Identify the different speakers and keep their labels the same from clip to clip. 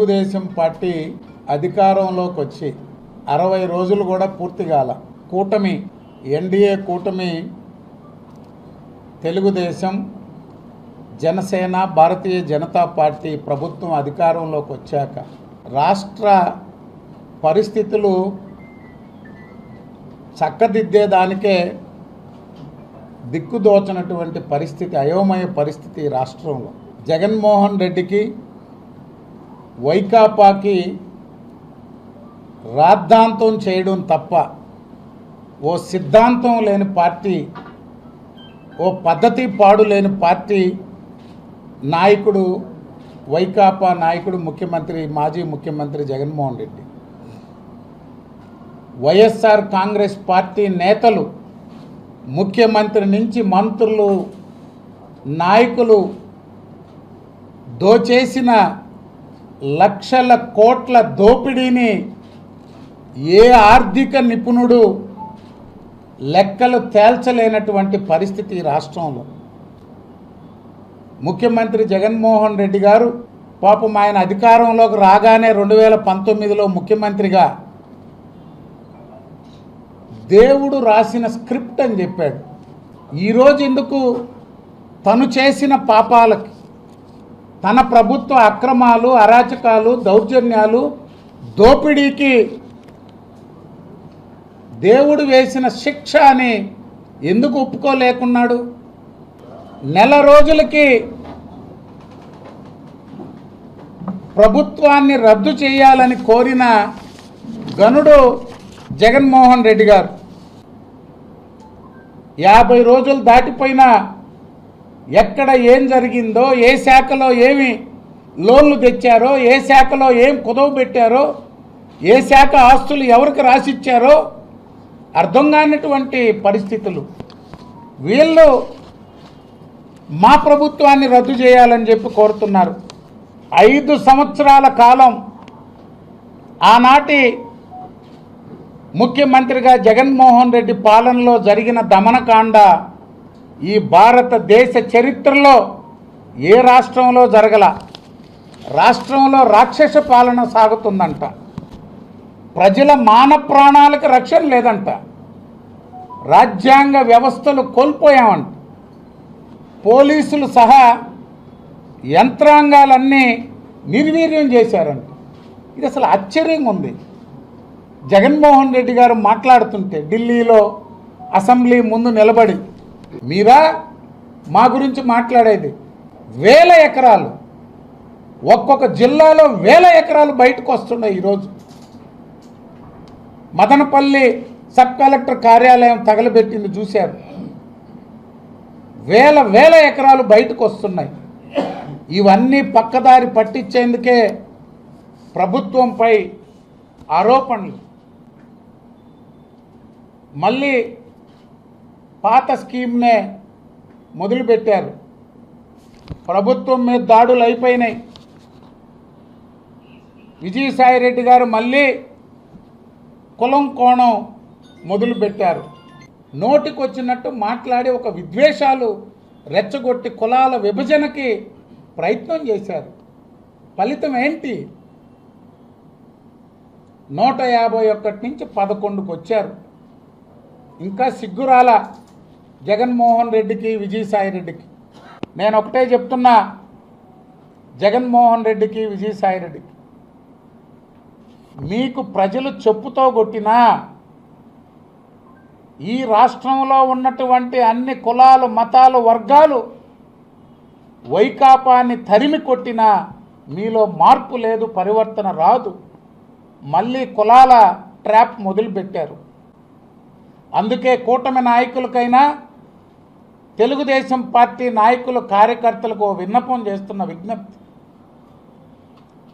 Speaker 1: Telugu Desam party అధికారంలోకి వచ్చి 60 రోజులు కూడా పూర్తి కాల. కూటమి ఎన్డీఏ కూటమి తెలుగుదేశం, జనసేన, భారతీయ జనతా పార్టీ ప్రభుత్వం అధికారంలోకి వచ్చాక రాష్ట్ర పరిస్థితులు చక్కదిద్దేదానికే దిక్కుదోచనటువంటి పరిస్థితి, అయోమయ పరిస్థితి రాష్ట్రంలో. జగన్మోహన్ రెడ్డికి, వైకాపాకి రాద్ధాంతం చేయడం తప్ప ఓ సిద్ధాంతం లేని పార్టీ, ఓ పద్ధతి పాడు లేని పార్టీ నాయకుడు వైకాపా నాయకుడు ముఖ్యమంత్రి, మాజీ ముఖ్యమంత్రి జగన్మోహన్ రెడ్డి. వైఎస్ఆర్ కాంగ్రెస్ పార్టీ నేతలు, ముఖ్యమంత్రి నుంచి మంత్రులు, నాయకులు దోచేసిన లక్షల కోట్ల దోపిడీని ఏ ఆర్థిక నిపుణుడు లెక్కలు తేల్చలేనటువంటి పరిస్థితి రాష్ట్రంలో. ముఖ్యమంత్రి జగన్మోహన్ రెడ్డి గారు పాపం ఆయన అధికారంలోకి రాగానే 2019లో ముఖ్యమంత్రిగా దేవుడు రాసిన స్క్రిప్ట్ అని చెప్పాడు. ఈరోజు ఎందుకు తను చేసిన పాపాలకి, తన ప్రభుత్వ అక్రమాలు, అరాచకాలు, దౌర్జన్యాలు, దోపిడీకి దేవుడు వేసిన శిక్ష అని ఎందుకు ఒప్పుకోలేకున్నాడు? నెల రోజులకి ప్రభుత్వాన్ని రద్దు చేయాలని కోరిన గనుడు జగన్మోహన్ రెడ్డి గారు. 50 రోజులు దాటిపోయినా ఎక్కడ ఏం జరిగిందో, ఏ శాఖలో ఏమి లోన్లు తెచ్చారో, ఏ శాఖలో ఏం కుదవ పెట్టారో, ఏ శాఖ ఆస్తులు ఎవరికి రాసిచ్చారో అర్థం కానిటువంటి పరిస్థితులు. వీళ్ళు మా ప్రభుత్వాన్ని రద్దు చేయాలని చెప్పి కోరుతున్నారు. 5 సంవత్సరాల కాలం ఆనాటి ముఖ్యమంత్రిగా జగన్మోహన్ రెడ్డి పాలనలో జరిగిన దమనకాండ ఈ భారతదేశ చరిత్రలో ఏ రాష్ట్రంలో జరగల. రాష్ట్రంలో రాక్షస పాలన సాగుతుందంట. ప్రజల మాన ప్రాణాలకు రక్షణ లేదంట. రాజ్యాంగ వ్యవస్థలు కోల్పోయామంట. పోలీసులు సహా యంత్రాంగాలన్నీ నిర్వీర్యం చేశారంట. ఇది అసలు ఆశ్చర్యంగా ఉంది. జగన్మోహన్ రెడ్డి గారు మాట్లాడుతుంటే ఢిల్లీలో అసెంబ్లీ ముందు నిలబడి, మీరా మా గురించి మాట్లాడేది? 1000 ఎకరాలు, ఒక్కొక్క జిల్లాలో 1000 ఎకరాలు బయటకు వస్తున్నాయి. ఈరోజు మదనపల్లి సబ్ కలెక్టర్ కార్యాలయం తగలబెట్టింది చూశారు. 1000 ఎకరాలు బయటకు వస్తున్నాయి. ఇవన్నీ పక్కదారి పట్టించేందుకే ప్రభుత్వంపై ఆరోపణలు. మళ్ళీ పాత స్కీమ్నే మొదలుపెట్టారు. ప్రభుత్వం మీద దాడులు అయిపోయినాయి. విజయసాయిరెడ్డి గారు మళ్ళీ కులం కోణం మొదలుపెట్టారు. నోటికొచ్చినట్టు మాట్లాడి ఒక విద్వేషాలు రెచ్చగొట్టి కులాల విభజనకి ప్రయత్నం చేశారు. ఫలితం ఏంటి? 151 నుంచి 11కు వచ్చారు. ఇంకా సిగ్గురాల జగన్మోహన్ రెడ్డికి, విజయసాయిరెడ్డికి. నేను ఒకటే చెప్తున్నా, జగన్మోహన్ రెడ్డికి, విజయసాయిరెడ్డికి, మీకు ప్రజలు చెప్పుతో కొట్టినా, ఈ రాష్ట్రంలో ఉన్నటువంటి అన్ని కులాలు, మతాలు, వర్గాలు వైకాపాన్ని తరిమి కొట్టినా మీలో మార్పు లేదు, పరివర్తన రాదు. మళ్ళీ కులాల ట్రాప్ మొదలుపెట్టారు. అందుకే కూటమి నాయకులకైనా, తెలుగుదేశం పార్టీ నాయకులు, కార్యకర్తలకు విన్నపం చేస్తున్న విజ్ఞప్తి,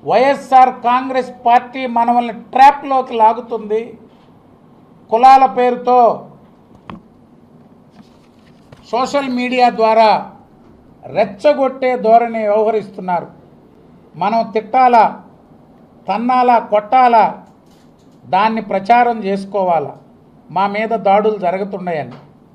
Speaker 1: వైఎస్ఆర్ కాంగ్రెస్ పార్టీ మనల్ని ట్రాప్లోకి లాగుతుంది. కులాల పేరుతో సోషల్ మీడియా ద్వారా రెచ్చగొట్టే ధోరణి వ్యవహరిస్తున్నారు. మనం తిట్టాలా, తన్నాలా, కొట్టాలా, దాన్ని ప్రచారం చేసుకోవాలా, మా మీద దాడులు జరుగుతున్నాయని.